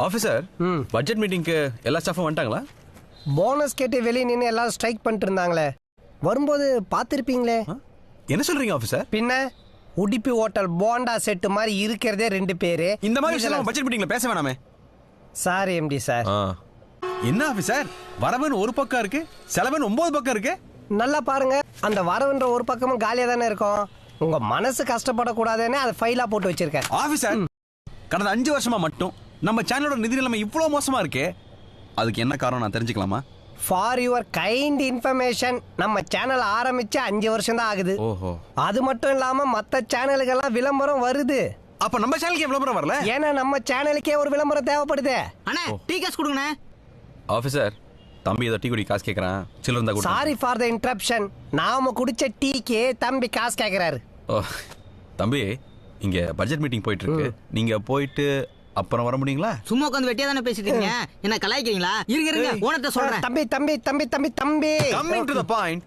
Officer budget மீட்டிங்க்கு எல்லா ஸ்டாஃபும் வந்துட்டாங்களா? போனஸ் கேட்டு வெளியே நின்று எல்லாரும் ஸ்ட்ரைக் பண்ணிட்டு இருந்தாங்களே, வரும்போது பார்த்துருப்பீங்களே. என்ன சொல்றீங்க ஆஃபீஸர்? பின்ன உடுப்பி ஹோட்டல் போண்டா செட்டு மாதிரி இருக்கிறதே 2 பேரு. இந்த மாதிரி விஷயம் பட்ஜெட் மீட்டிங்ல பேச வேணாமே. Sorry MD sir. என்ன ஆஃபீஸர், வரவுன்னு ஒரு பக்கம் இருக்கு, செலவுன்னு 9 பக்கம் இருக்கு. நல்லா பாருங்க, அந்த வரவுன்ற ஒரு பக்கமும் காலியா தானே இருக்கும். உங்க மனசு கஷ்டப்படக்கூடாதுன்னு அதை ஃபைலா போட்டு வச்சிருக்கேன். ஆஃபீஸர், கடந்த 5 வருஷமா மட்டும் நம்ம சேனலோட நிதி நிலைமை இவ்வளவு மோசமா இருக்கே, அதுக்கு என்ன காரணம் நான் தெரிஞ்சுக்கலாமா? ஃபார் யுவர் கைண்ட் இன்ஃபர்மேஷன், நம்ம சேனல் ஆரம்பிச்சு 5 வருஷம் தான் ஆகுது. ஓஹோ. அது மட்டும் இல்லாம மற்ற சேனலுக்கெல்லாம் விளம்பரம் வருது. அப்ப நம்ம சேனலுக்கு விளம்பரம் வரல? ஏன்னா நம்ம சேனலுக்கே ஒரு விளம்பரம் தேவைப்படுது. அண்ணா டீ காசு கொடுங்கண்ணே. ஆஃபீஸர், தம்பி ஏதோ டீ குடி காசு கேட்கறான், சில்லற இருந்தா கொடுங்க. Sorry for the interruption. நாம குடிச்ச டீக்கே தம்பி காசு கேக்குறாரு. தம்பி, இங்க பட்ஜெட் மீட்டிங் போயிட்டு இருக்கு, நீங்க போயிட்டு அப்புறம் வர முடியுங்களா? சும்மா உட்காந்து வெட்டியா தானே பேசிட்டு இருக்கீங்க, என்ன கலாய்க்கிறீங்களா? இருங்க ஓனர்ட்ட சொல்றேன். தம்பி தம்பி தம்பி தம்பி தம்பி கம்மிங் டு தி பாயிண்ட்.